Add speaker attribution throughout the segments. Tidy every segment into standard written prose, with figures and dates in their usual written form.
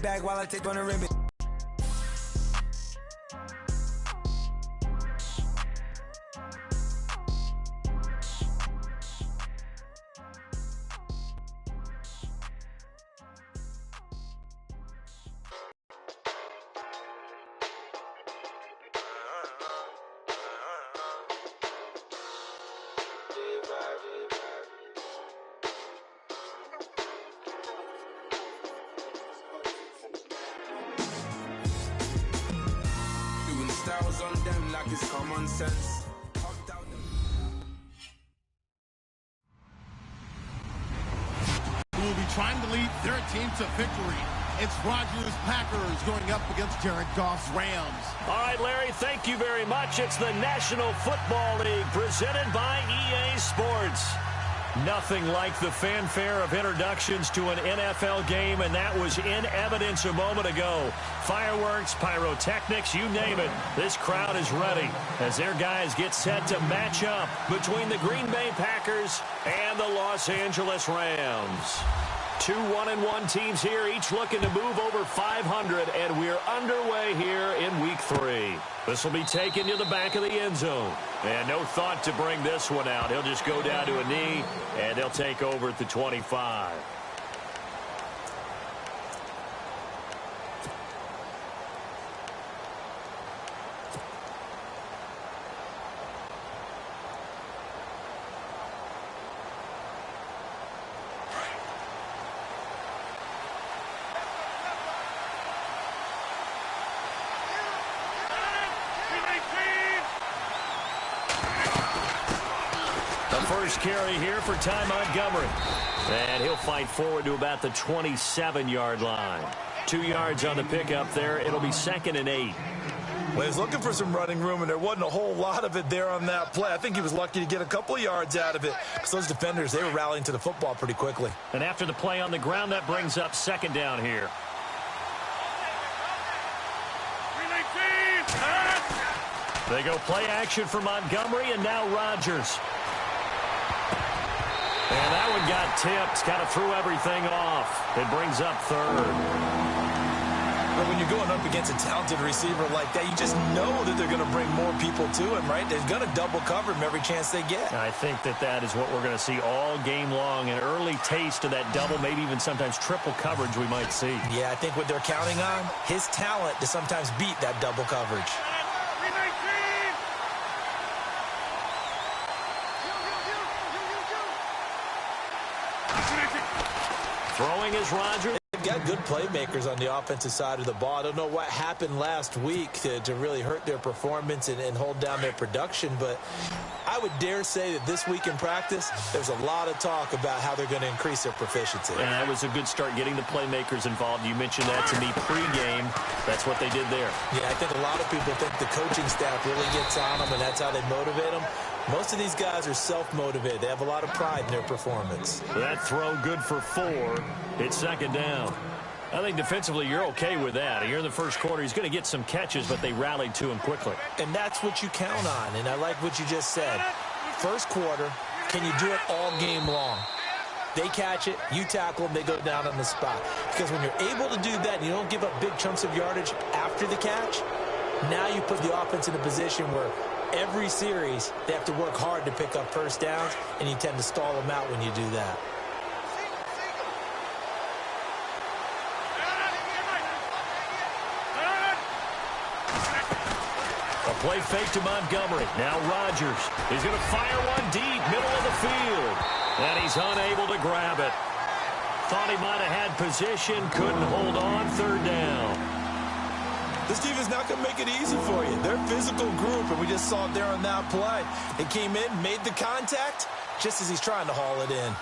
Speaker 1: back while I take on the rim. Styles on them like it's common sense.
Speaker 2: Who will be trying to lead their team to victory. It's Rodgers' Packers going up against Jared Goff's Rams.
Speaker 3: All right, Larry, thank you very much. It's the National Football League presented by EA Sports. Nothing like the fanfare of introductions to an NFL game, and that was in evidence a moment ago. Fireworks, pyrotechnics, you name it. This crowd is ready as their guys get set to match up between the Green Bay Packers and the Los Angeles Rams. Two 1-1 teams here, each looking to move over 500, and we're underway here in Week 3. This will be taken to the back of the end zone. And no thought to bring this one out. He'll just go down to a knee, and they'll take over at the 25. First carry here for Ty Montgomery. And he'll fight forward to about the 27-yard line. 2 yards on the pickup there. It'll be 2nd and 8.
Speaker 4: Well, he's looking for some running room, and there wasn't a whole lot of it there on that play. I think he was lucky to get a couple of yards out of it. Because those defenders, they were rallying to the football pretty quickly.
Speaker 3: And after the play on the ground, that brings up 2nd down here. They go play action for Montgomery, and now Rodgers. And that one got tipped, kind of threw everything off. It brings up 3rd.
Speaker 4: But when you're going up against a talented receiver like that, you just know that they're going to bring more people to him, right? They're going to double cover him every chance they get.
Speaker 3: I think that is what we're going to see all game long. An early taste of that double, maybe even sometimes triple coverage we might see.
Speaker 4: Yeah, I think what they're counting on, his talent to sometimes beat that double coverage.
Speaker 3: Throwing is Rodgers.
Speaker 4: They've got good playmakers on the offensive side of the ball. I don't know what happened last week to really hurt their performance and hold down their production, but I would dare say that this week in practice, there's a lot of talk about how they're going to increase their proficiency.
Speaker 3: And that was a good start getting the playmakers involved. You mentioned that to me pregame. That's what they did there.
Speaker 4: Yeah, I think a lot of people think the coaching staff really gets on them, and that's how they motivate them. Most of these guys are self-motivated. They have a lot of pride in their performance.
Speaker 3: That throw good for 4. It's 2nd down. I think defensively you're okay with that. Here in the first quarter, he's going to get some catches, but they rallied to him quickly.
Speaker 4: And that's what you count on, and I like what you just said. First quarter, can you do it all game long? They catch it, you tackle them, they go down on the spot. Because when you're able to do that and you don't give up big chunks of yardage after the catch, now you put the offense in a position where every series, they have to work hard to pick up first downs, and you tend to stall them out when you do that.
Speaker 3: A play fake to Montgomery. Now Rodgers. He's going to fire one deep, middle of the field. And he's unable to grab it. Thought he might have had position, couldn't hold on, 3rd down.
Speaker 4: This team is not going to make it easy for you. They're a physical group, and we just saw it there on that play. It came in, made the contact, just as he's trying to haul it in.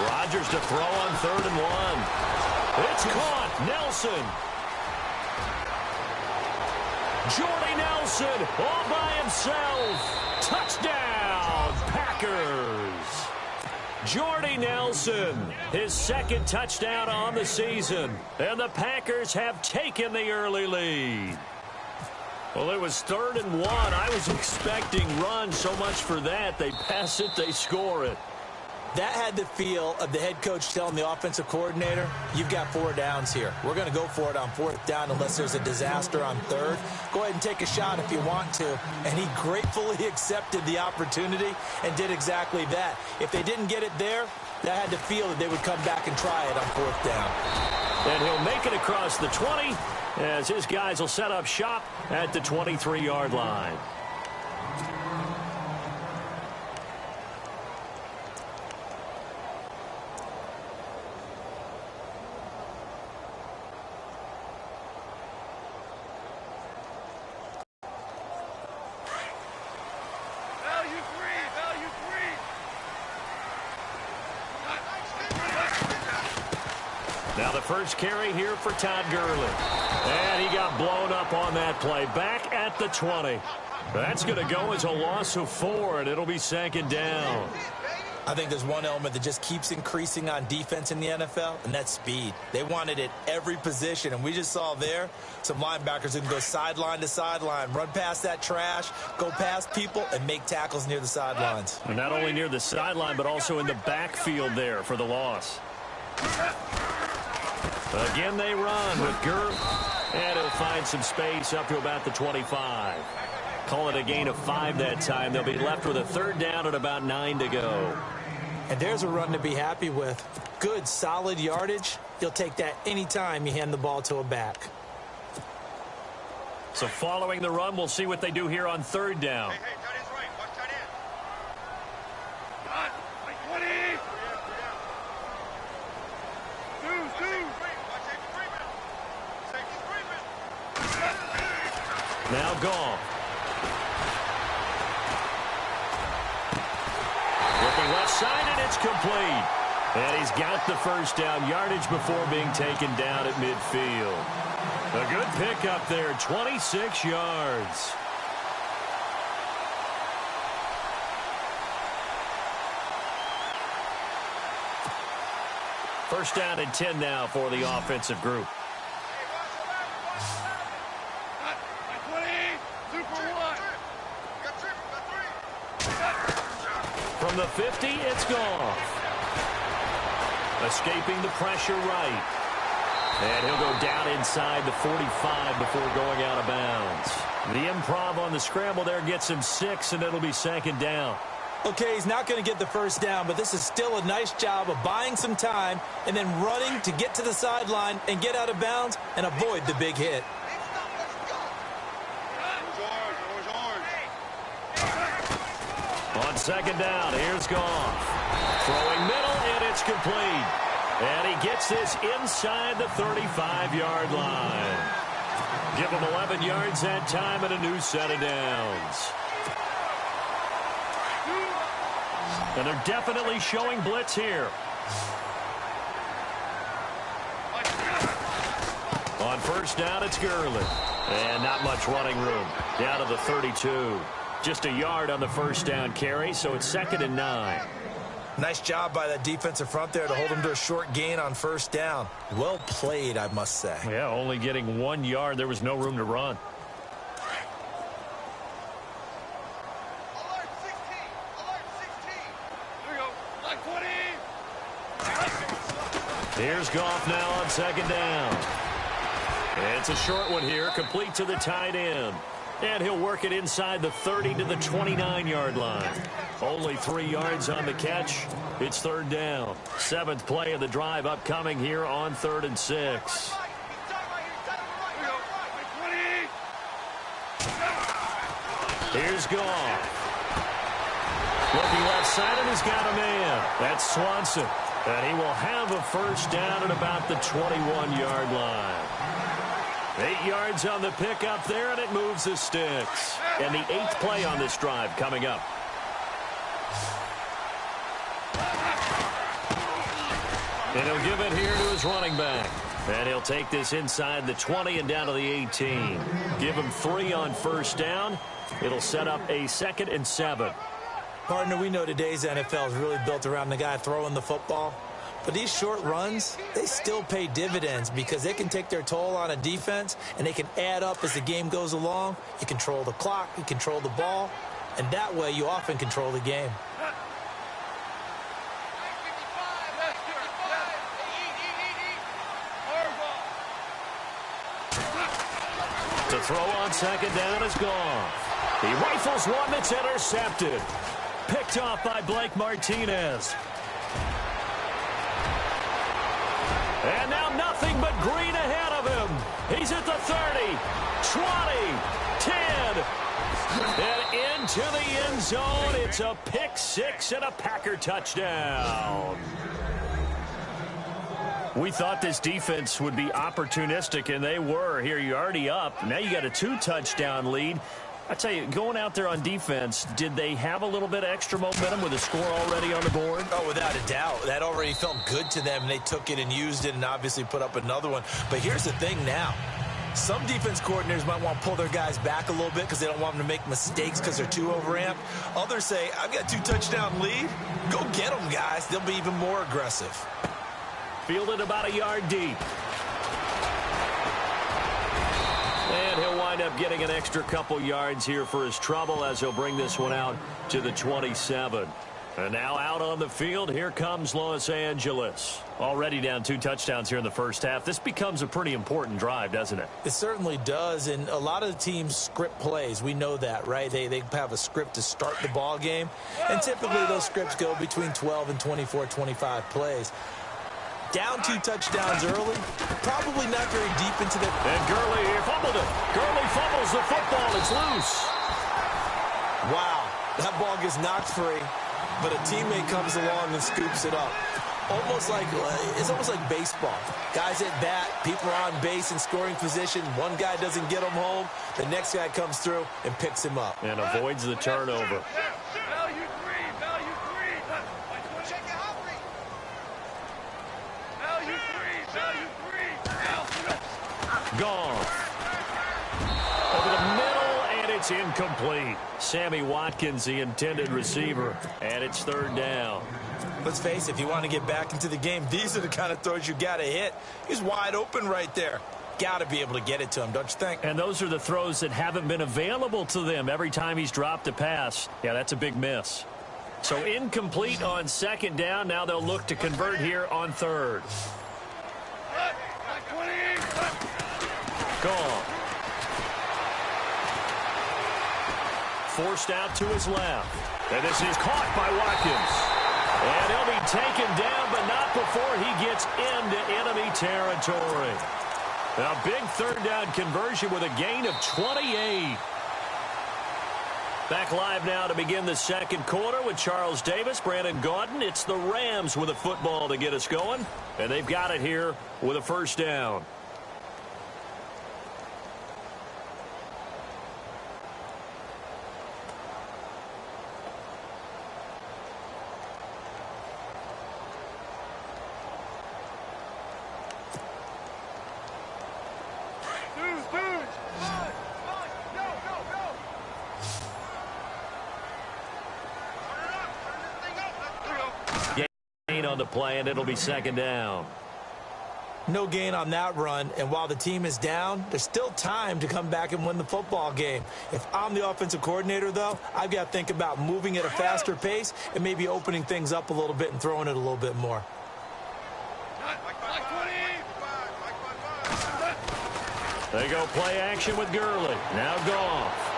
Speaker 3: Rodgers to throw on 3rd and 1. It's caught. Nelson. Jordy Nelson all by himself. Touchdown, Packers. Jordy Nelson, his second touchdown on the season. And the Packers have taken the early lead. Well, it was 3rd and 1. I was expecting run, so much for that. They pass it, they score it.
Speaker 4: That had the feel of the head coach telling the offensive coordinator, you've got 4 downs here. We're going to go for it on 4th down unless there's a disaster on 3rd. Go ahead and take a shot if you want to. And he gratefully accepted the opportunity and did exactly that. If they didn't get it there, that had the feel that they would come back and try it on 4th down.
Speaker 3: And he'll make it across the 20 as his guys will set up shop at the 23-yard line. Now the first carry here for Todd Gurley. And he got blown up on that play. Back at the 20. That's going to go as a loss of 4, and it'll be 2nd down.
Speaker 4: I think there's one element that just keeps increasing on defense in the NFL, and that's speed. They want it at every position, and we just saw there some linebackers who can go sideline to sideline, run past that trash, go past people, and make tackles near the sidelines.
Speaker 3: And not only near the sideline, but also in the backfield there for the loss. Again, they run with Gurley, and he'll find some space up to about the 25. Call it a gain of 5 that time. They'll be left with a 3rd down and about 9 to go.
Speaker 4: And there's a run to be happy with. Good, solid yardage. You'll take that anytime you hand the ball to a back.
Speaker 3: So following the run, we'll see what they do here on 3rd down.
Speaker 5: Hey, tight end's right. Watch tight end. Got 20.
Speaker 3: Now Goff. Looking left side, and it's complete. And he's got the first down yardage before being taken down at midfield. A good pickup there, 26 yards. First down and 10 now for the offensive group. From the 50, it's Goff. Escaping the pressure right. And he'll go down inside the 45 before going out of bounds. The improv on the scramble there gets him 6, and it'll be 2nd down.
Speaker 4: Okay, he's not going to get the first down, but this is still a nice job of buying some time and then running to get to the sideline and get out of bounds and avoid the big hit.
Speaker 3: On 2nd down, here's Goff. Throwing middle, and it's complete. And he gets this inside the 35-yard line. Give him 11 yards that time and a new set of downs. And they're definitely showing blitz here. On 1st down, it's Gurley. And not much running room. Down to the 32. Just a yard on the 1st down carry, so it's 2nd and 9.
Speaker 4: Nice job by that defensive front there to hold him to a short gain on 1st down. Well played, I must say.
Speaker 3: Yeah, only getting 1 yard. There was no room to run.
Speaker 5: Alert 16. Alert 16. Here we go. Line 20.
Speaker 3: Here's Goff now on 2nd down. It's a short one here, complete to the tight end. And he'll work it inside the 30 to the 29-yard line. Only 3 yards on the catch. It's 3rd down. 7th play of the drive upcoming here on 3rd and 6. Here's Goff. Looking left side, and he's got a man. That's Swanson. And he will have a first down at about the 21-yard line. 8 yards on the pickup there, and it moves the sticks. And the 8th play on this drive coming up. And he'll give it here to his running back. And he'll take this inside the 20 and down to the 18. Give him 3 on first down. It'll set up a 2nd and 7.
Speaker 4: Partner, we know today's NFL is really built around the guy throwing the football. But these short runs, they still pay dividends because they can take their toll on a defense and they can add up as the game goes along. You control the clock, you control the ball, and that way you often control the game.
Speaker 3: The throw on second down is gone. He rifles one that's intercepted. Picked off by Blake Martinez. And now nothing but green ahead of him. He's at the 30, 20, 10, and into the end zone. It's a pick six and a Packer touchdown. We thought this defense would be opportunistic, and they were. Here, you're already up. Now you got a 2-touchdown lead. I tell you, going out there on defense, did they have a little bit of extra momentum with a score already on the board?
Speaker 4: Oh, without a doubt. That already felt good to them, and they took it and used it and obviously put up another one. But here's the thing now. Some defense coordinators might want to pull their guys back a little bit because they don't want them to make mistakes because they're too overamped. Others say, I've got a 2-touchdown lead. Go get them, guys. They'll be even more aggressive.
Speaker 3: Fielded about a yard deep. And he'll wind up getting an extra couple yards here for his trouble as he'll bring this one out to the 27. And now out on the field, here comes Los Angeles. Already down 2 touchdowns here in the first half. This becomes a pretty important drive, doesn't it?
Speaker 4: It certainly does, and a lot of the teams script plays. We know that, right? They have a script to start the ball game, and typically those scripts go between 12 and 24, 25 plays. Down 2 touchdowns early, probably not very deep into the...
Speaker 3: And Gurley fumbled it. Gurley fumbles the football. It's loose.
Speaker 4: Wow, that ball gets knocked free, but a teammate comes along and scoops it up. It's almost like baseball. Guys at bat, people are on base in scoring position. One guy doesn't get him home. The next guy comes through and picks him up.
Speaker 3: And avoids the turnover. Gone. Over the middle, and it's incomplete. Sammy Watkins, the intended receiver, and it's 3rd down.
Speaker 4: Let's face it, if you want to get back into the game, these are the kind of throws you got to hit. He's wide open right there. Got to be able to get it to him, don't you think?
Speaker 3: And those are the throws that haven't been available to them every time he's dropped a pass. Yeah, that's a big miss. So incomplete on 2nd down. Now they'll look to convert here on 3rd. Gone. Forced out to his left. And this is caught by Watkins. And he'll be taken down, but not before he gets into enemy territory. A big 3rd down conversion with a gain of 28. Back live now to begin the 2nd quarter with Charles Davis, Brandon Gaudin. It's the Rams with a football to get us going. And they've got it here with a 1st down. On the play, and it'll be 2nd down.
Speaker 4: No gain on that run, and while the team is down, there's still time to come back and win the football game. If I'm the offensive coordinator, though, I've got to think about moving at a faster pace and maybe opening things up a little bit and throwing it a little bit more.
Speaker 3: They go play action with Gurley. Now Goff.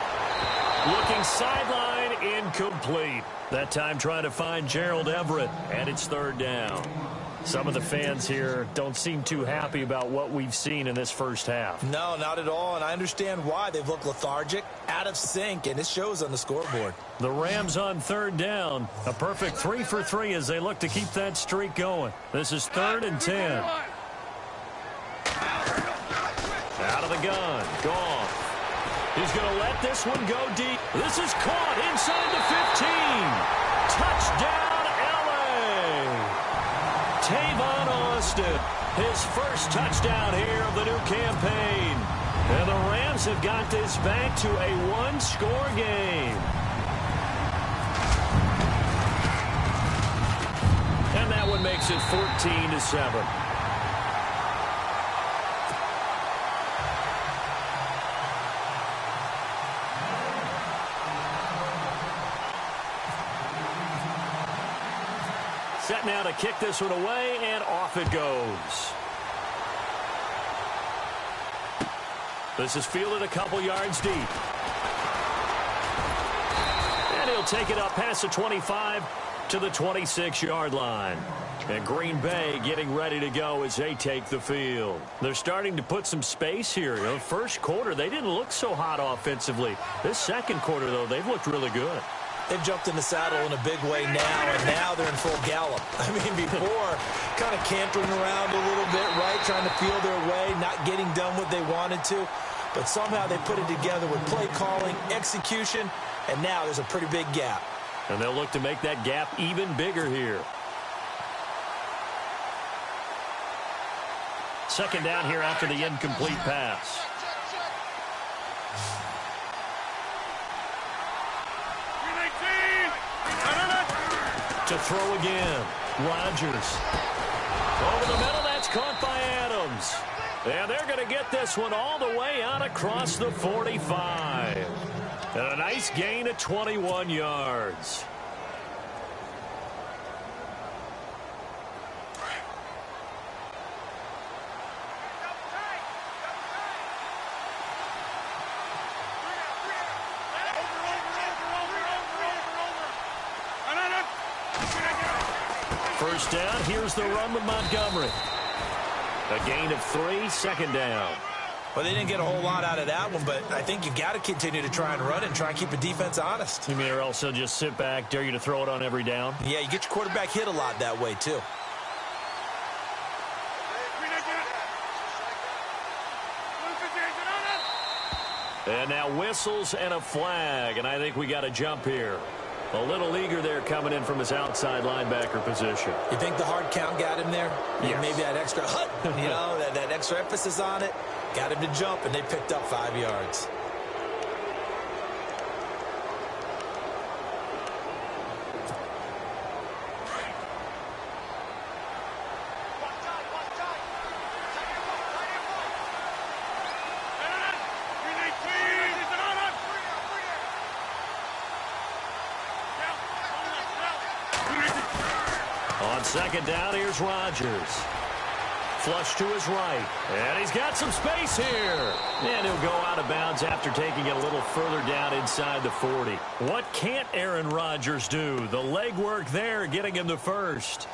Speaker 3: Looking sideline, incomplete. That time trying to find Gerald Everett, and it's 3rd down. Some of the fans here don't seem too happy about what we've seen in this first half.
Speaker 4: No, not at all, and I understand why. They've looked lethargic, out of sync, and it shows on the scoreboard.
Speaker 3: The Rams on 3rd down. A perfect 3 for 3 as they look to keep that streak going. This is 3rd and 10. Out of the gun. Goff. He's going to let this one go deep. This is caught inside the 15. Touchdown, L.A. Tavon Austin, his first touchdown here of the new campaign. And the Rams have got this back to a 1-score game. makes it 14-7. Set now to kick this one away, and off it goes. This is fielded a couple yards deep. And he'll take it up past the 25 to the 26-yard line. And Green Bay getting ready to go as they take the field. They're starting to put some space here. First quarter, they didn't look so hot offensively. This second quarter, though, they've looked really good.
Speaker 4: They've jumped in the saddle in a big way now, and now they're in full gallop. I mean, before, kind of cantering around a little bit, right, trying to feel their way, not getting done what they wanted to. But somehow they put it together with play calling, execution, and now there's a pretty big gap.
Speaker 3: And they'll look to make that gap even bigger here. Second down here after the incomplete pass. To throw again. Rodgers. Over the middle, that's caught by Adams. And they're going to get this one all the way out across the 45. And a nice gain of 21 yards. First down, here's the run with Montgomery. A gain of 3, second down.
Speaker 4: Well, they didn't get a whole lot out of that one, but I think you've got to continue to try and run and try and keep the defense honest.
Speaker 3: You mean or else they'll just sit back, dare you to throw it on every down?
Speaker 4: Yeah, you get your quarterback hit a lot that way, too.
Speaker 3: And now whistles and a flag, and I think we got a jump here. A little eager there coming in from his outside linebacker position.
Speaker 4: You think the hard count got him there?
Speaker 3: Yes.
Speaker 4: Maybe that extra hut, that extra emphasis on it, got him to jump, and they picked up 5 yards.
Speaker 3: On second down, here's Rodgers. Flush to his right. And he's got some space here. And he'll go out of bounds after taking it a little further down inside the 40. What can't Aaron Rodgers do? The legwork there getting him the first.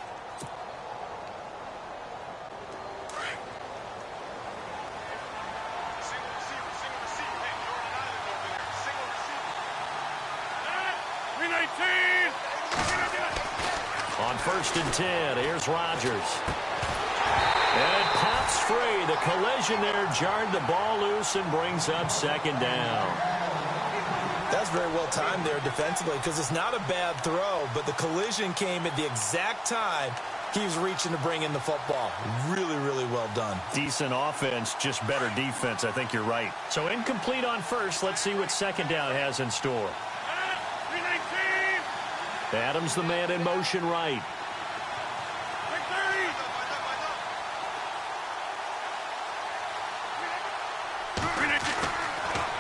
Speaker 3: On first and 10, here's Rodgers. And it pops free. The collision there jarred the ball loose and brings up second down.
Speaker 4: That's very well timed there defensively because it's not a bad throw, but the collision came at the exact time he was reaching to bring in the football. Really, really well done.
Speaker 3: Decent offense, just better defense. I think you're right. So incomplete on first. Let's see what second down has in store. Adams, the man in motion right.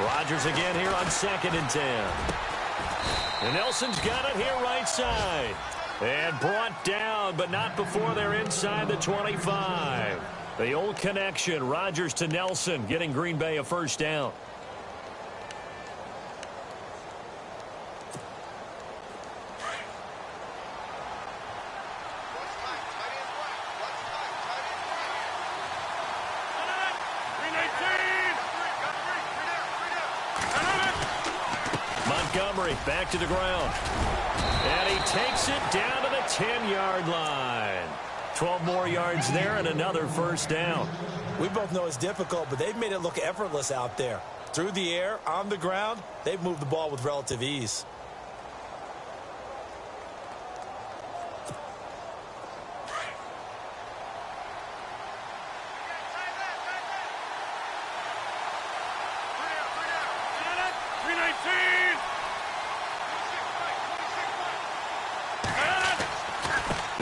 Speaker 3: Rodgers again here on second and 10. And Nelson's got it here right side. And brought down, but not before they're inside the 25. The old connection, Rodgers to Nelson, getting Green Bay a first down. Montgomery back to the ground. And he takes it down to the 10-yard line. 12 more yards there and another first down.
Speaker 4: We both know it's difficult, but they've made it look effortless out there. Through the air, on the ground, they've moved the ball with relative ease.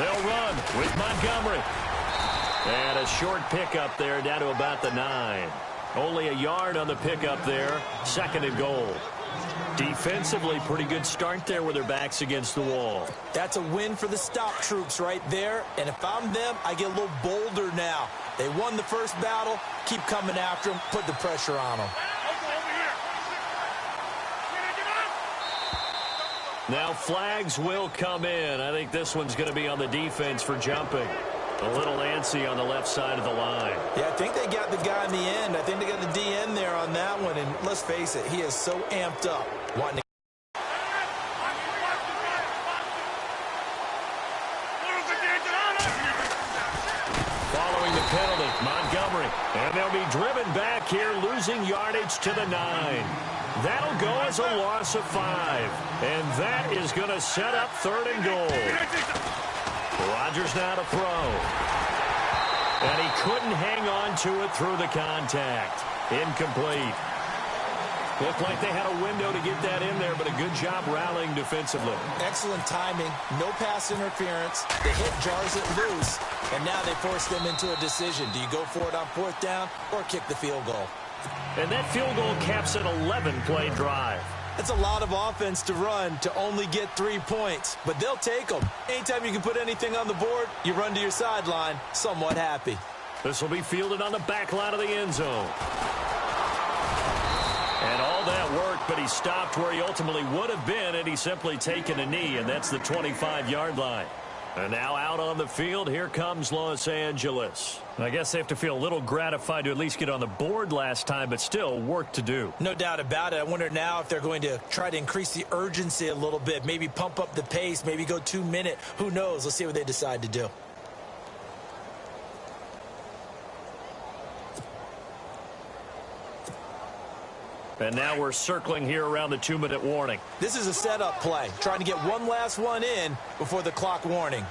Speaker 3: They'll run with Montgomery. And a short pickup there down to about the 9. Only a yard on the pickup there. 2nd and goal. Defensively, pretty good start there with their backs against the wall.
Speaker 4: That's a win for the stop troops right there. And if I'm them, I get a little bolder now. They won the first battle. Keep coming after them. Put the pressure on them.
Speaker 3: Now flags will come in. I think this one's going to be on the defense for jumping. A little antsy on the left side of the line.
Speaker 4: Yeah, I think they got the guy in the end. I think they got the DN there on that one. And let's face it, he is so amped up. Wanting to
Speaker 3: following the penalty, Montgomery. And they'll be driven back here, losing yardage to the 9. That'll go as a loss of 5. And that is going to set up 3rd and goal. Rodgers now to throw. And he couldn't hang on to it through the contact. Incomplete. Looked like they had a window to get that in there, but a good job rallying defensively.
Speaker 4: excellent timing, no pass interference. The hit jars it loose, and now they force them into a decision. Do you go for it on 4th down or kick the field goal?
Speaker 3: And that field goal caps an 11-play drive.
Speaker 4: That's a lot of offense to run to only get 3 points, but they'll take them. Anytime you can put anything on the board, you run to your sideline, somewhat happy.
Speaker 3: This will be fielded on the back line of the end zone. And all that worked, but he stopped where he ultimately would have been had he simply taken a knee, and that's the 25-yard line. And now out on the field, here comes Los Angeles. I guess they have to feel a little gratified to at least get on the board last time, but still work to do.
Speaker 4: No doubt about it. I wonder now if they're going to try to increase the urgency a little bit, maybe pump up the pace, maybe go 2-minute. Who knows? Let's see what they decide to do.
Speaker 3: And now we're circling here around the 2-minute warning.
Speaker 4: This is a setup play, trying to get one last one in before the clock warning.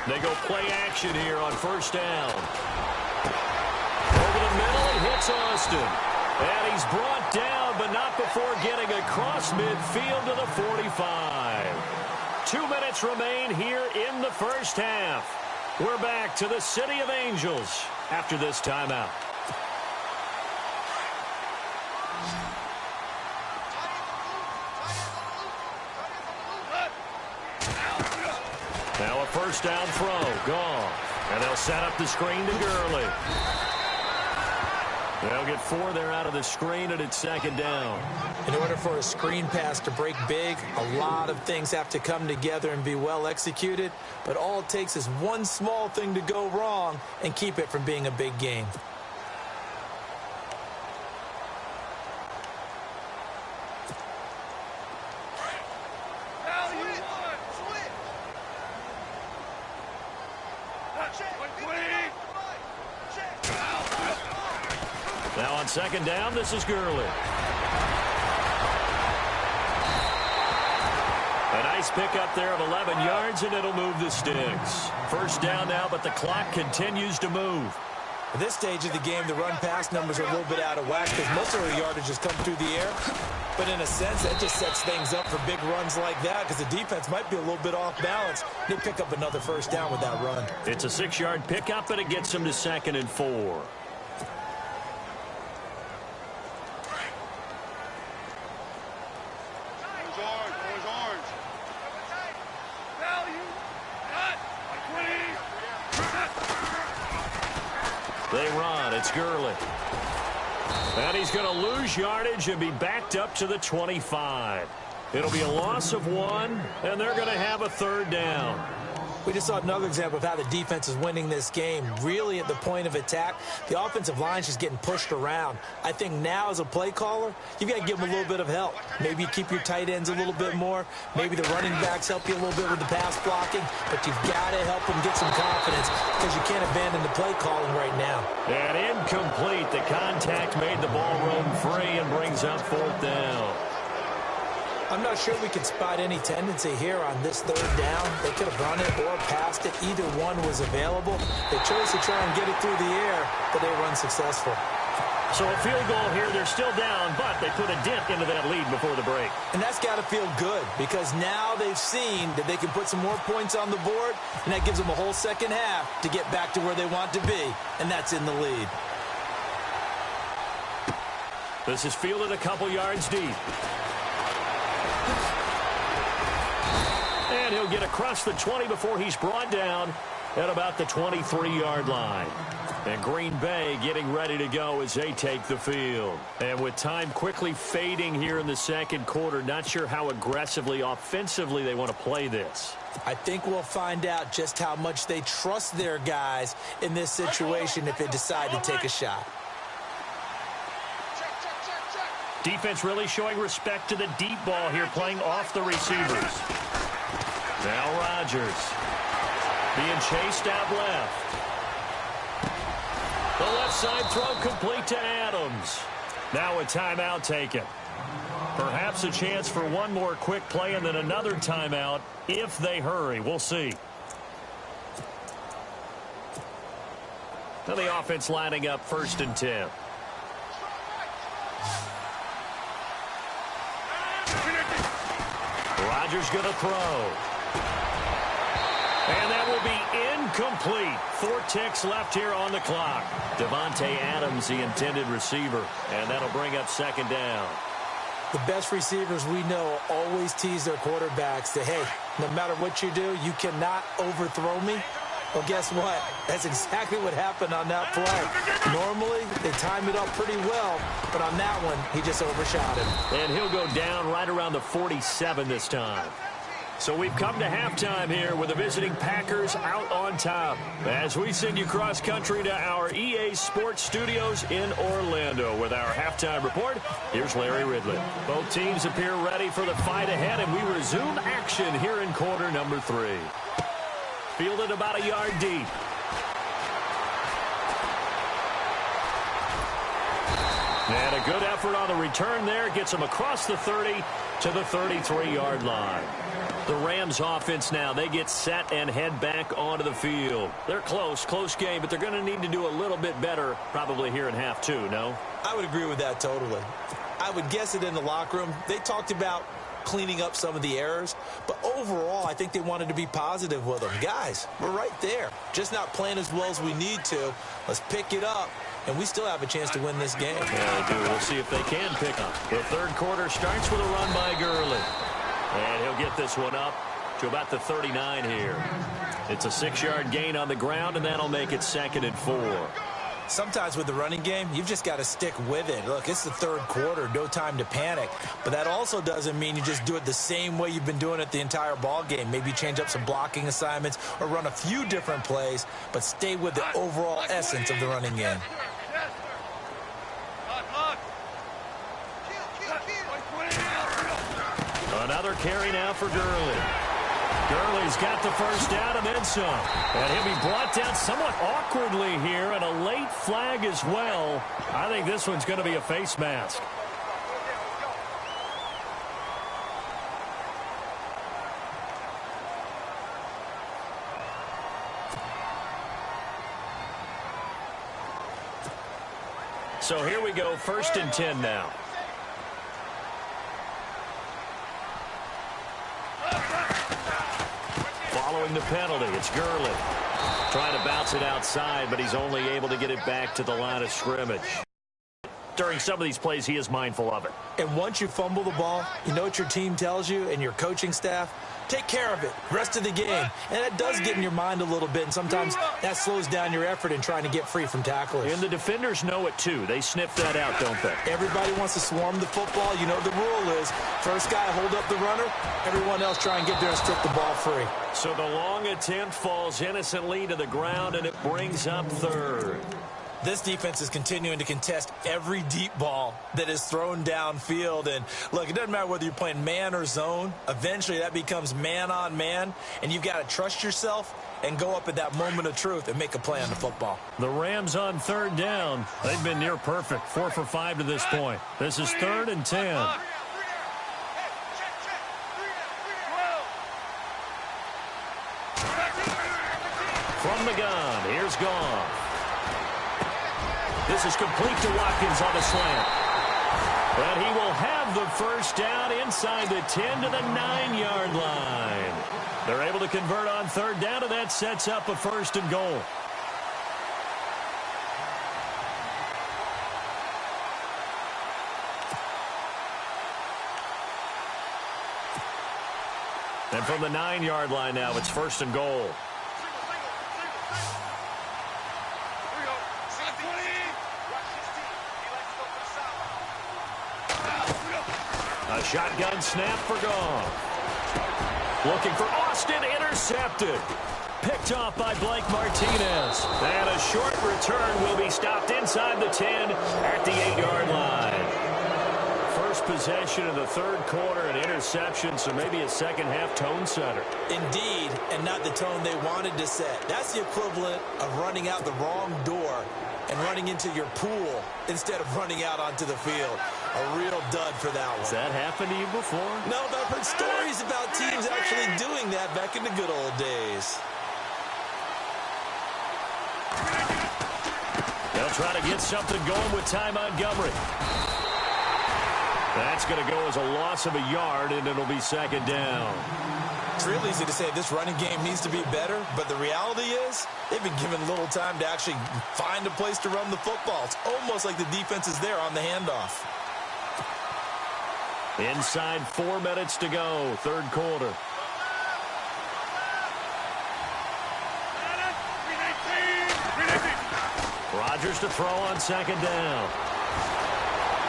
Speaker 3: They go play action here on 1st down. Over the middle, it hits Austin. And he's brought down, but not before getting across midfield to the 45. 2 minutes remain here in the first half. We're back to the City of Angels after this timeout. Now a 1st down throw, gone. And they'll set up the screen to Gurley. They'll get 4 there out of the screen, and it's 2nd down.
Speaker 4: In order for a screen pass to break big, a lot of things have to come together and be well executed. But all it takes is one small thing to go wrong and keep it from being a big game.
Speaker 3: Now on 2nd down, this is Gurley. A nice pickup there of 11 yards, and it'll move the sticks. 1st down now, but the clock continues to move.
Speaker 4: At this stage of the game, the run-pass numbers are a little bit out of whack because most of their yardage has come through the air. But in a sense, that just sets things up for big runs like that because the defense might be a little bit off balance. They pick up another 1st down with that run.
Speaker 3: It's a 6-yard pickup, and it gets them to 2nd and 4. They run. It's Gurley. And he's going to lose yardage and be backed up to the 25. It'll be a loss of 1, and they're going to have a 3rd down.
Speaker 4: We just saw another example of how the defense is winning this game. Really at the point of attack, the offensive line's just getting pushed around. I think now as a play caller, you've got to give them a little bit of help. Maybe you keep your tight ends a little bit more. Maybe the running backs help you a little bit with the pass blocking. But you've got to help them get some confidence because you can't abandon the play calling right now.
Speaker 3: And incomplete. The contact made the ball roam free and brings up 4th down.
Speaker 4: I'm not sure we can spot any tendency here on this 3rd down. They could have run it or passed it. Either one was available. They chose to try and get it through the air, but they were unsuccessful.
Speaker 3: So a field goal here. They're still down, but they put a dent into that lead before the break.
Speaker 4: And that's got to feel good because now they've seen that they can put some more points on the board, and that gives them a whole second half to get back to where they want to be, and that's in the lead.
Speaker 3: This is fielded a couple yards deep. And he'll get across the 20 before he's brought down at about the 23-yard line. And Green Bay getting ready to go as they take the field. And with time quickly fading here in the second quarter, not sure how aggressively, offensively they want to play this.
Speaker 4: I think we'll find out just how much they trust their guys in this situation if they decide to take a shot.
Speaker 3: Defense really showing respect to the deep ball here, playing off the receivers. Now Rodgers being chased out left. The left side throw complete to Adams. Now a timeout taken. Perhaps a chance for one more quick play and then another timeout if they hurry. We'll see. Now the offense lining up 1st and 10. Rodgers going to throw. And that will be incomplete. 4 ticks left here on the clock. Devontae Adams, the intended receiver. And that'll bring up 2nd down.
Speaker 4: The best receivers we know always tease their quarterbacks that, hey, no matter what you do, you cannot overthrow me. Well, guess what? That's exactly what happened on that play. Normally, they time it up pretty well, but on that one, he just overshot him.
Speaker 3: And he'll go down right around the 47 this time. So we've come to halftime here with the visiting Packers out on top. As we send you cross-country to our EA Sports Studios in Orlando with our halftime report, here's Larry Ridley. Both teams appear ready for the fight ahead, and we resume action here in quarter number 3. Fielded about a yard deep. And a good effort on the return there. Gets him across the 30 to the 33-yard line. The Rams offense now, they get set and head back onto the field. They're close game, but they're going to need to do a little bit better probably here in half 2, no?
Speaker 4: I would agree with that totally. I would guess it in the locker room. They talked about cleaning up some of the errors, but overall, I think they wanted to be positive with them. Guys, we're right there. Just not playing as well as we need to. Let's pick it up, and we still have a chance to win this game.
Speaker 3: Yeah, they do. We'll see if they can pick up. The third quarter starts with a run by Gurley. And he'll get this one up to about the 39 here. It's a 6-yard gain on the ground, and that'll make it 2nd and 4.
Speaker 4: Sometimes with the running game, you've just got to stick with it. Look, it's the third quarter, no time to panic. But that also doesn't mean you just do it the same way you've been doing it the entire ball game. Maybe change up some blocking assignments or run a few different plays, but stay with the overall essence of the running game.
Speaker 3: Another carry now for Gurley. Gurley's got the first down and then some. And he'll be brought down somewhat awkwardly here, and a late flag as well. I think this one's going to be a face mask. So here we go, 1st and 10 now. Following the penalty, it's Gurley. Trying to bounce it outside, but he's only able to get it back to the line of scrimmage. During some of these plays, he is mindful of it.
Speaker 4: And once you fumble the ball, you know what your team tells you and your coaching staff? Take care of it. Rest of the game. And that does get in your mind a little bit, and sometimes that slows down your effort in trying to get free from tacklers.
Speaker 3: And the defenders know it, too. They sniff that out, don't they?
Speaker 4: Everybody wants to swarm the football. You know the rule is first guy hold up the runner, everyone else try and get there and strip the ball free.
Speaker 3: So the long attempt falls innocently to the ground, and it brings up 3rd.
Speaker 4: This defense is continuing to contest every deep ball that is thrown downfield. And, look, it doesn't matter whether you're playing man or zone. Eventually, that becomes man-on-man, and you've got to trust yourself and go up at that moment of truth and make a play on the football.
Speaker 3: The Rams on 3rd down. They've been near perfect, 4 for 5 to this point. This is 3rd and 10. From the gun, here's Goff. This is complete to Watkins on the slant. And he will have the first down inside the 10 to the 9-yard line. They're able to convert on third down, and that sets up a first and goal. And from the 9-yard line now, it's first and goal. A shotgun snap for Goff. Looking for Austin, intercepted. Picked off by Blake Martinez. And a short return will be stopped inside the 10 at the 8-yard line. First possession of the third quarter, an interception, so maybe a second-half tone setter.
Speaker 4: Indeed, and not the tone they wanted to set. That's the equivalent of running out the wrong door and running into your pool instead of running out onto the field. A real dud for that one.
Speaker 3: Has that happened to you before?
Speaker 4: No, but I've heard stories about teams actually doing that back in the good old days.
Speaker 3: They'll try to get something going with Ty Montgomery. That's going to go as a loss of a yard, and it'll be second down.
Speaker 4: It's real easy to say this running game needs to be better, but the reality is they've been given little time to actually find a place to run the football. It's almost like the defense is there on the handoff.
Speaker 3: Inside 4 minutes to go, third quarter. Rodgers to throw on second down.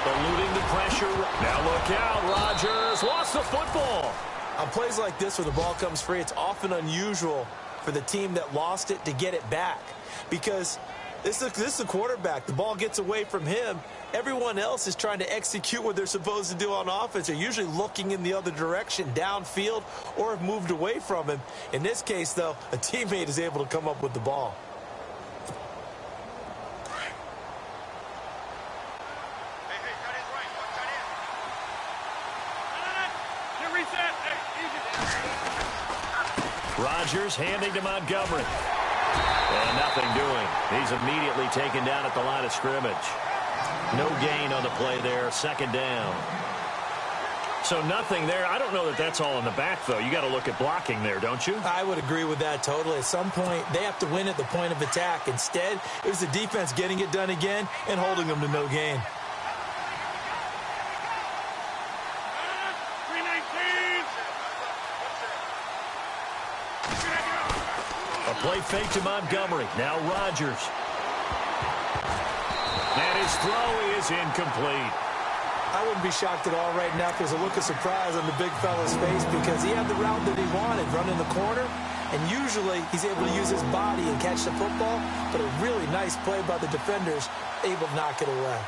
Speaker 3: Eluding the pressure. Now look out. Rodgers lost the football.
Speaker 4: On plays like this where the ball comes free, it's often unusual for the team that lost it to get it back. Because this is the quarterback. The ball gets away from him. Everyone else is trying to execute what they're supposed to do on offense. They're usually looking in the other direction, downfield, or have moved away from him. In this case, though, a teammate is able to come up with the ball.
Speaker 3: Rodgers handing to Montgomery. And nothing doing. He's immediately taken down at the line of scrimmage. No gain on the play there. Second down. So nothing there. I don't know that that's all in the back, though. You got to look at blocking there, don't you?
Speaker 4: I would agree with that totally. At some point, they have to win at the point of attack. Instead, it was the defense getting it done again and holding them to no gain.
Speaker 3: Play fake to Montgomery. Now Rodgers. And his throw is incomplete.
Speaker 4: I wouldn't be shocked at all right now if there's a look of surprise on the big fella's face because he had the route that he wanted, running the corner, and usually he's able to use his body and catch the football, but a really nice play by the defenders, able to knock it away.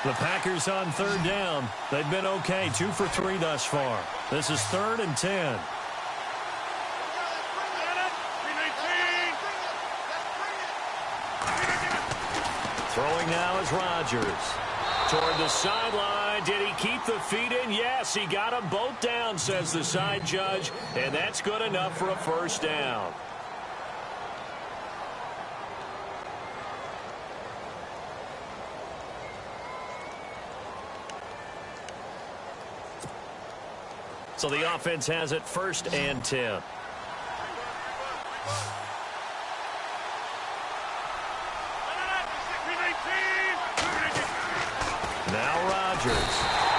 Speaker 3: The Packers on third down. They've been okay, 2 for 3 thus far. This is 3rd and 10. Throwing now is Rodgers. Toward the sideline. Did he keep the feet in? Yes, he got them both down, says the side judge, and that's good enough for a first down. So the offense has it 1st and 10. Now Rodgers.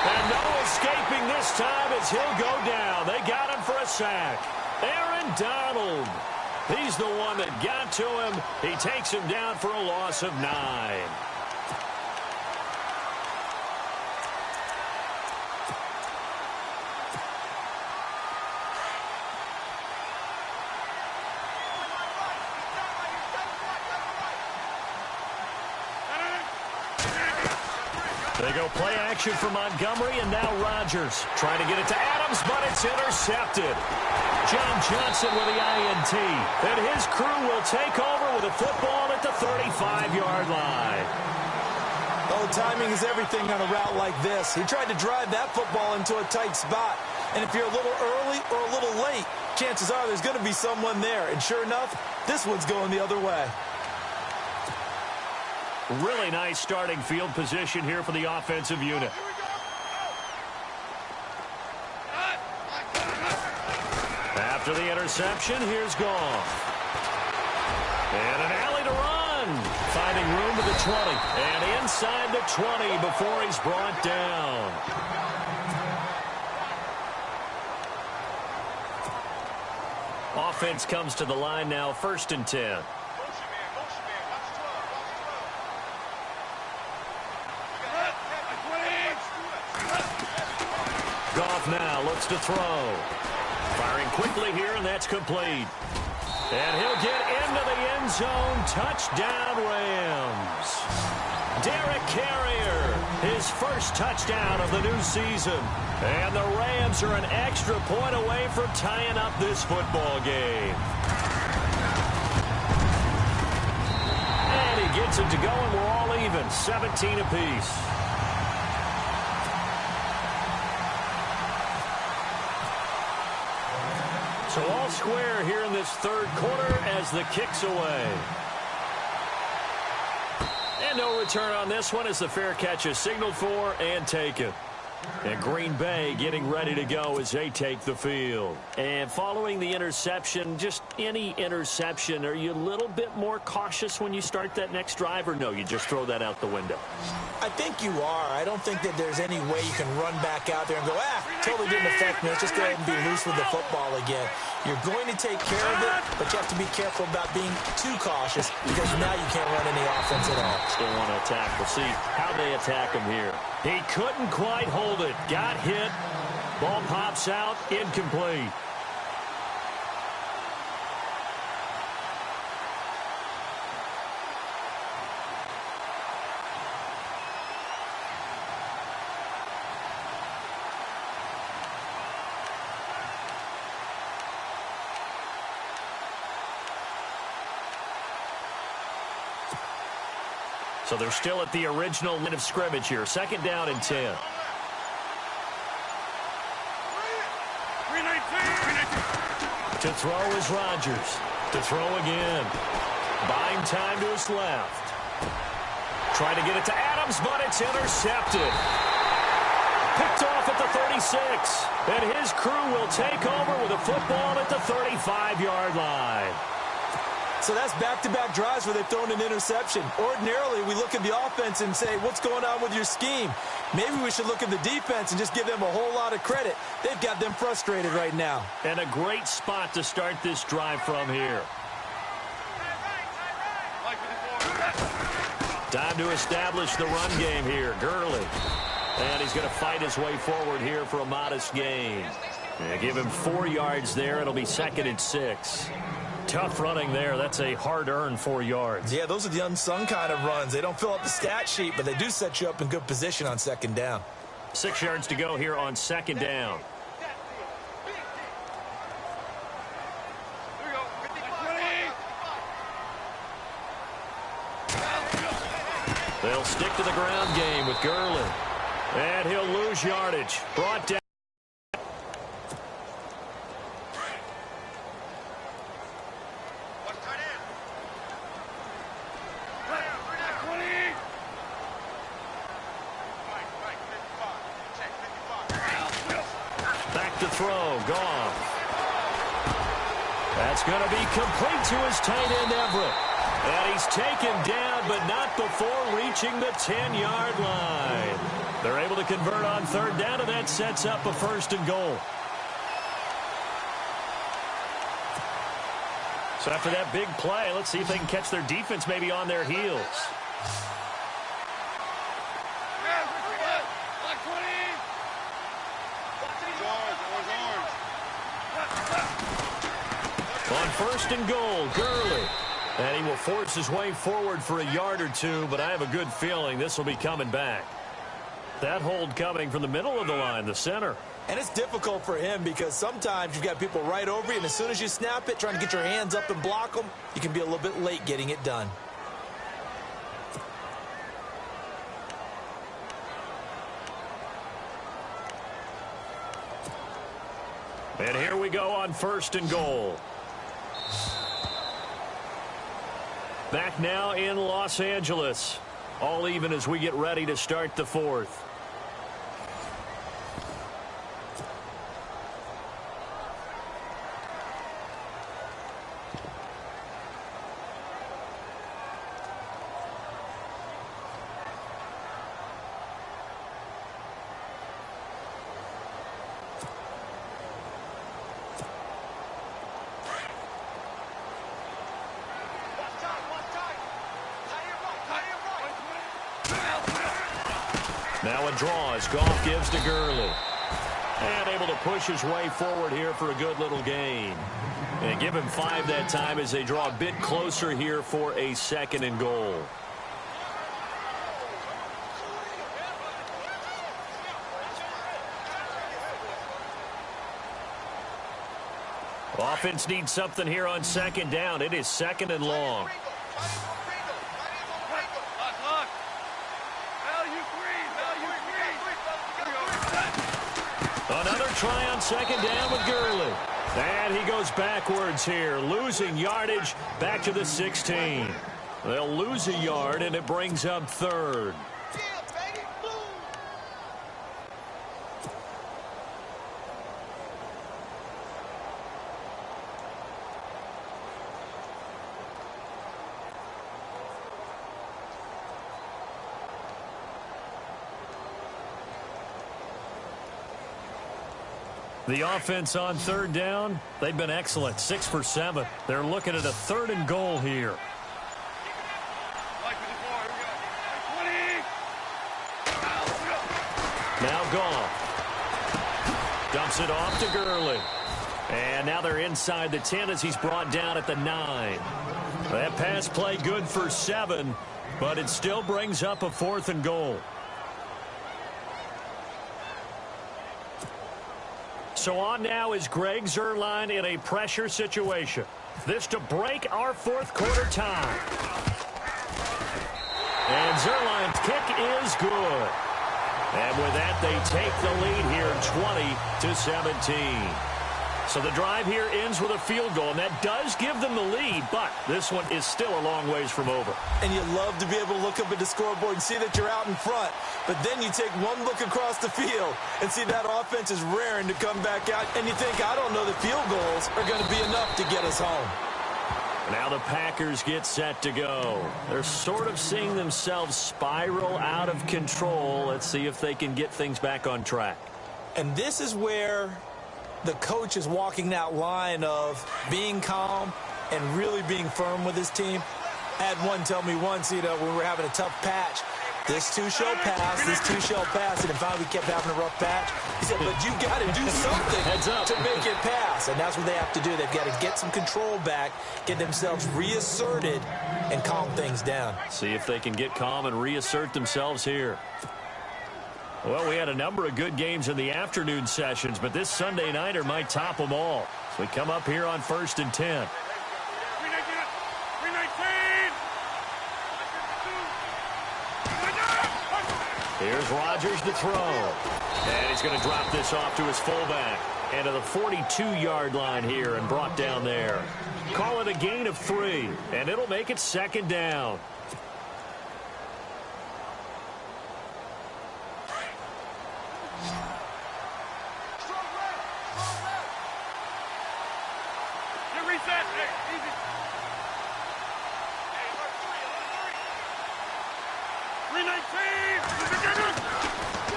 Speaker 3: And no escaping this time as he'll go down. They got him for a sack. Aaron Donald. He's the one that got to him. He takes him down for a loss of 9. They go play action for Montgomery, and now Rodgers trying to get it to Adams, but it's intercepted. John Johnson with the INT. And his crew will take over with a football at the 35-yard line.
Speaker 4: Oh, timing is everything on a route like this. He tried to drive that football into a tight spot. And if you're a little early or a little late, chances are there's going to be someone there. And sure enough, this one's going the other way.
Speaker 3: Really nice starting field position here for the offensive unit. After the interception, here's Goff. And an alley to run. Finding room to the 20. And inside the 20 before he's brought down. Offense comes to the line now, 1st and 10. Goff now looks to throw. Firing quickly here, and that's complete. And he'll get into the end zone. Touchdown, Rams. Derek Carrier, his first touchdown of the new season. And the Rams are an extra point away from tying up this football game. And he gets it to go, and we're all even, 17 apiece. So all square here in this 3rd quarter as the kick's away. And no return on this one as the fair catch is signaled for and taken. And Green Bay getting ready to go as they take the field. And following the interception, just any interception, are you a little bit more cautious when you start that next drive, or no, you just throw that out the window?
Speaker 4: I think you are. I don't think that there's any way you can run back out there and go, totally didn't affect me. Let's just go ahead and be loose with the football again. You're going to take care of it, but you have to be careful about being too cautious because now you can't run any offense at all.
Speaker 3: Still want to attack. We'll see how they attack him here. He couldn't quite hold it. Got hit. Ball pops out. Incomplete. So they're still at the original line of scrimmage here. 2nd down and 10. To throw is Rodgers. To throw again. Buying time to his left. Trying to get it to Adams, but it's intercepted. Picked off at the 36. And his crew will take over with a football at the 35-yard line.
Speaker 4: So that's back-to-back drives where they've thrown an interception. Ordinarily, we look at the offense and say, what's going on with your scheme? Maybe we should look at the defense and just give them a whole lot of credit. They've got them frustrated right now.
Speaker 3: And a great spot to start this drive from here. Time to establish the run game here. Gurley. And he's going to fight his way forward here for a modest gain. And give him 4 yards there. It'll be 2nd and 6. Tough running there. That's a hard-earned 4 yards.
Speaker 4: Yeah, those are the unsung kind of runs. They don't fill up the stat sheet, but they do set you up in good position on 2nd down.
Speaker 3: 6 yards to go here on 2nd down. They'll stick to the ground game with Gurley. And he'll lose yardage. Brought down. Back to throw. Goff. That's going to be complete to his tight end, Everett. And he's taken down, but not before reaching the 10-yard line. They're able to convert on 3rd down, and that sets up a 1st and goal. So after that big play, let's see if they can catch their defense maybe on their heels. On 1st and goal, Gurley. And he will force his way forward for a yard or two, but I have a good feeling this will be coming back. That hold coming from the middle of the line, the center.
Speaker 4: And it's difficult for him because sometimes you've got people right over you, and as soon as you snap it, trying to get your hands up and block them, you can be a little bit late getting it done.
Speaker 3: And here we we go on 1st and goal. Back now in Los Angeles. All even as we get ready to start the 4th. Now a draw as Goff gives to Gurley. And able to push his way forward here for a good little gain. And give him 5 that time as they draw a bit closer here for a 2nd and goal. Offense needs something here on 2nd down. It is 2nd and long. Another try on 2nd down with Gurley. And he goes backwards here, losing yardage back to the 16. They'll lose a yard, and it brings up 3rd. The offense on 3rd down, they've been excellent, 6 for 7. They're looking at a 3rd and goal here. Now Goff. Dumps it off to Gurley. And now they're inside the 10 as he's brought down at the 9. That pass play good for 7, but it still brings up a 4th and goal. So on now is Greg Zuerlein in a pressure situation. This to break our 4th quarter time. And Zuerlein's kick is good. And with that, they take the lead here 20-17. So the drive here ends with a field goal, and that does give them the lead, but this one is still a long ways from over.
Speaker 4: And you love to be able to look up at the scoreboard and see that you're out in front, but then you take one look across the field and see that offense is raring to come back out, and you think, I don't know, the field goals are going to be enough to get us home.
Speaker 3: Now the Packers get set to go. They're sort of seeing themselves spiral out of control. Let's see if they can get things back on track.
Speaker 4: And this is where the coach is walking that line of being calm and really being firm with his team. I had one tell me once, when we were having a tough patch, this too shall pass, this too shall pass, and finally we kept having a rough patch. He said, but you got to do something to make it pass, and that's what they have to do. They've got to get some control back, get themselves reasserted, and calm things down.
Speaker 3: See if they can get calm and reassert themselves here. Well, we had a number of good games in the afternoon sessions, but this Sunday nighter might top them all. So we come up here on 1st and 10. Here's Rodgers to throw. And he's going to drop this off to his fullback. And to the 42-yard line here and brought down there. Call it a gain of 3, and it'll make it 2nd down.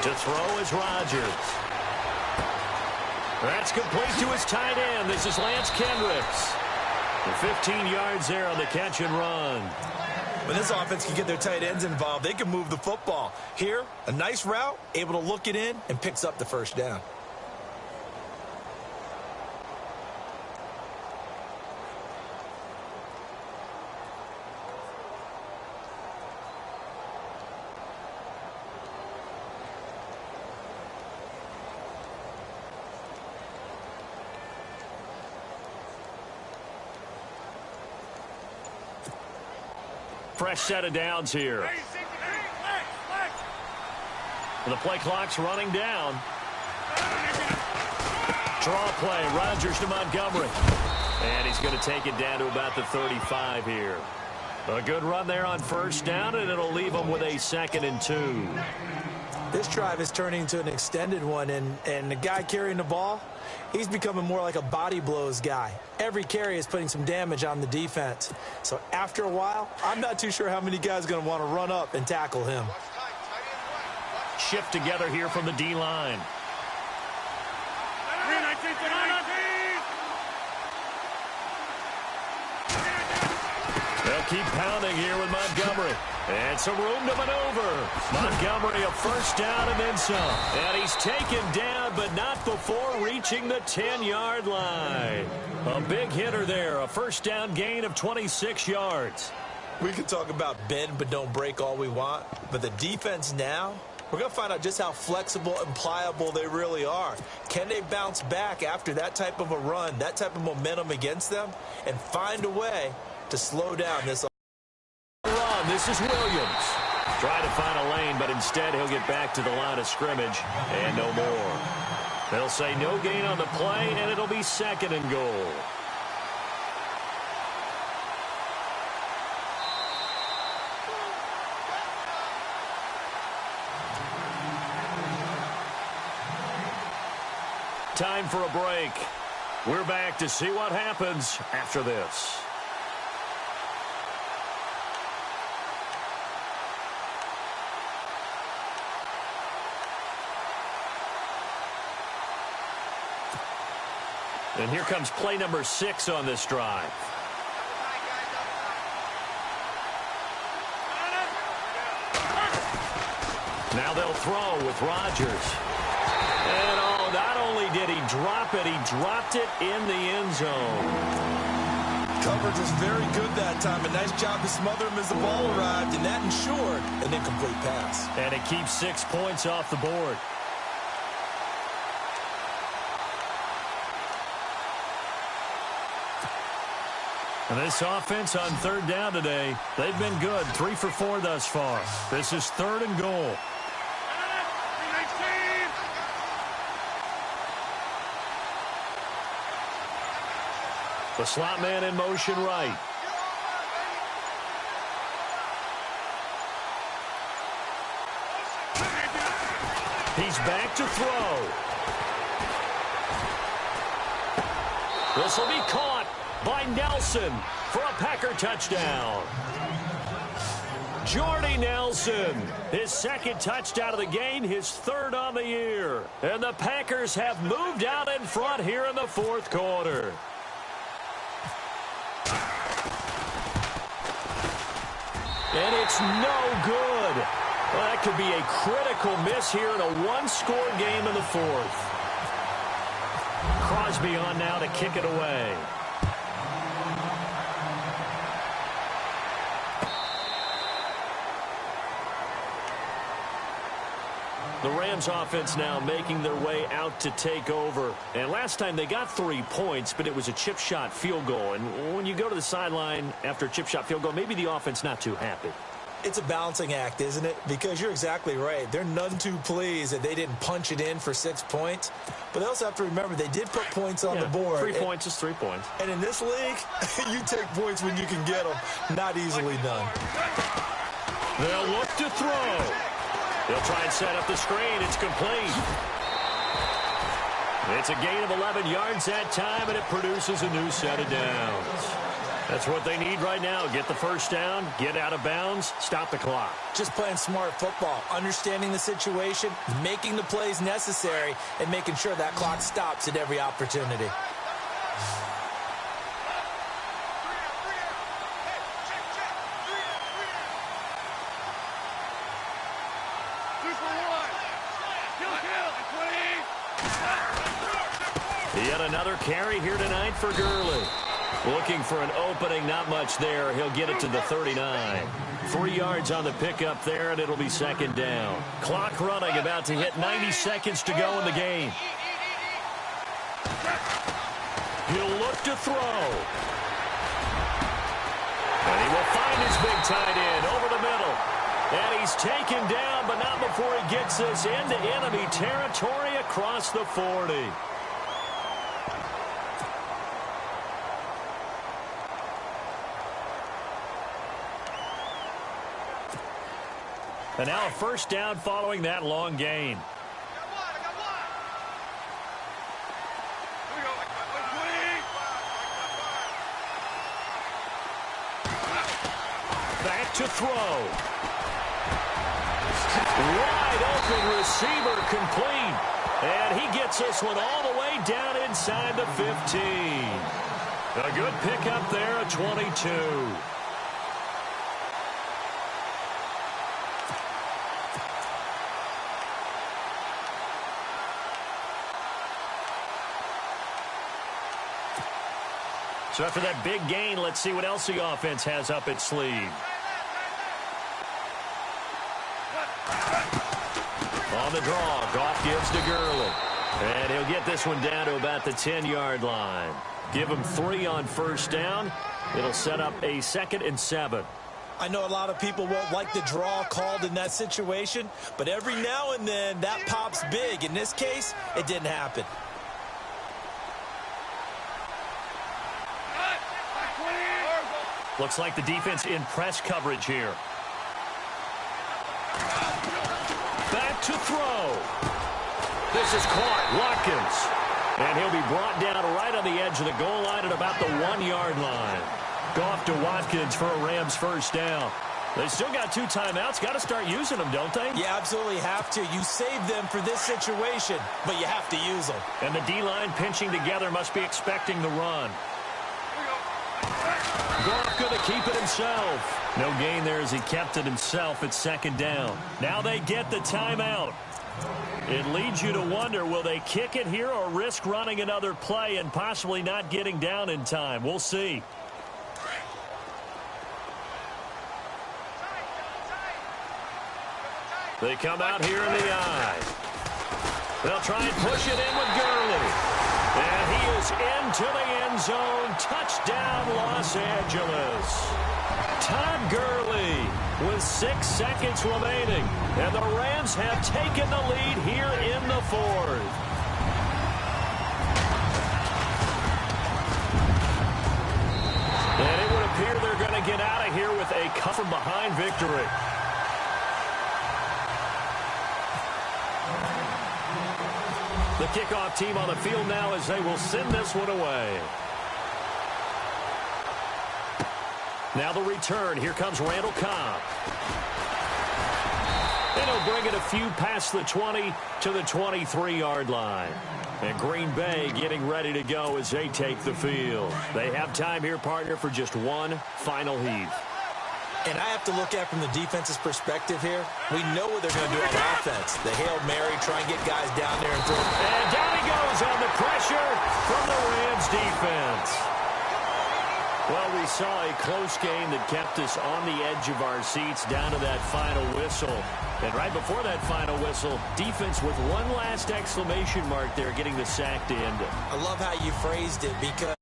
Speaker 3: To throw is Rodgers. That's complete to his tight end. This is Lance Kendricks. 15 yards there on the catch and run.
Speaker 4: When this offense can get their tight ends involved, they can move the football. Here, a nice route, able to look it in, and picks up the 1st down.
Speaker 3: Fresh set of downs here. The play clock's running down. Draw play, Rodgers to Montgomery. And he's going to take it down to about the 35 here. A good run there on first down, and it'll leave them with a 2nd and 2.
Speaker 4: This drive is turning into an extended one, and the guy carrying the ball, he's becoming more like a body blows guy. Every carry is putting some damage on the defense. So after a while, I'm not too sure how many guys are going to want to run up and tackle him.
Speaker 3: Shift together here from the D-line. They'll keep pounding here with Montgomery. And some room to maneuver. Montgomery a first down and then some. And he's taken down, but not before reaching the 10-yard line. A big hitter there. A first down gain of 26 yards.
Speaker 4: We can talk about bend but don't break all we want, but the defense now, we're going to find out just how flexible and pliable they really are. Can they bounce back after that type of a run, that type of momentum against them, and find a way to slow down this
Speaker 3: run? This is Williams. Trying to find a lane, but instead he'll get back to the line of scrimmage and no more. They'll say no gain on the play, and it'll be 2nd and goal. Time for a break. We're back to see what happens after this. And here comes play number 6 on this drive. Now they'll throw with Rodgers. And not only did he drop it, he dropped it in the end zone.
Speaker 4: Coverage was very good that time. A nice job to smother him as the ball arrived, and that ensured an incomplete pass.
Speaker 3: And it keeps 6 points off the board. And this offense on 3rd down today, they've been good. 3 for 4 thus far. This is 3rd and goal. The slot man in motion right. He's back to throw. This will be caught by Nelson for a Packer touchdown. Jordy Nelson, his 2nd touchdown of the game, his 3rd on the year. And the Packers have moved out in front here in the 4th quarter. And it's no good. Well, that could be a critical miss here in a one-score game in the 4th. Crosby on now to kick it away. The Rams offense now making their way out to take over. And last time they got 3 points, but it was a chip shot field goal. And when you go to the sideline after a chip shot field goal, maybe the offense not too happy.
Speaker 4: It's a balancing act, isn't it? Because you're exactly right. They're none too pleased that they didn't punch it in for 6 points. But they also have to remember they did put points on the board.
Speaker 3: 3 points is 3 points.
Speaker 4: And in this league, you take points when you can get them. Not easily done.
Speaker 3: They'll look to throw. They'll try and set up the screen. It's complete. It's a gain of 11 yards that time, and it produces a new set of downs. That's what they need right now. Get the first down, get out of bounds, stop the clock.
Speaker 4: Just playing smart football, understanding the situation, making the plays necessary, and making sure that clock stops at every opportunity.
Speaker 3: Yet another carry here tonight for Gurley. Looking for an opening, not much there. He'll get it to the 39. 3 yards on the pickup there, and it'll be 2nd down. Clock running, about to hit 90 seconds to go in the game. He'll look to throw. And he will find his big tight end over the middle. And he's taken down, but not before he gets this into enemy territory across the 40. And now a first down following that long gain. Back to throw. Wide open receiver complete. And he gets this one all the way down inside the 15. A good pickup there at 22. So after that big gain, let's see what else the offense has up its sleeve. On the draw, Goff gives to Gurley. And he'll get this one down to about the 10-yard line. Give him 3 on first down. It'll set up a 2nd and 7.
Speaker 4: I know a lot of people won't like the draw called in that situation, but every now and then that pops big. In this case, it didn't happen.
Speaker 3: Looks like the defense in press coverage here. Back to throw. This is caught. Watkins. And he'll be brought down right on the edge of the goal line at about the 1-yard line. Goff to Watkins for a Rams first down. They still got 2 timeouts. Got to start using them, don't they?
Speaker 4: You absolutely have to. You save them for this situation, but you have to use them.
Speaker 3: And the D-line pinching together must be expecting the run. Goff going to keep it himself. No gain there as he kept it himself at 2nd down. Now they get the timeout. It leads you to wonder, will they kick it here or risk running another play and possibly not getting down in time? We'll see. They come out here in the eye. They'll try and push it in with Gurley. And he is into the end zone. Touchdown, Los Angeles. Todd Gurley with 6 seconds remaining. And the Rams have taken the lead here in the 4th. And it would appear they're going to get out of here with a come-from-behind victory. The kickoff team on the field now as they will send this one away. Now the return. Here comes Randall Cobb. And he'll bring it a few past the 20 to the 23-yard line. And Green Bay getting ready to go as they take the field. They have time here, partner, for just one final heave.
Speaker 4: And I have to look at from the defense's perspective here. We know what they're going to do on offense. The Hail Mary, try and get guys down there and throw.
Speaker 3: And down he goes on the pressure from the Rams defense. Well, we saw a close game that kept us on the edge of our seats down to that final whistle. And right before that final whistle, defense with one last exclamation mark there getting the sack to end it.
Speaker 4: I love how you phrased it because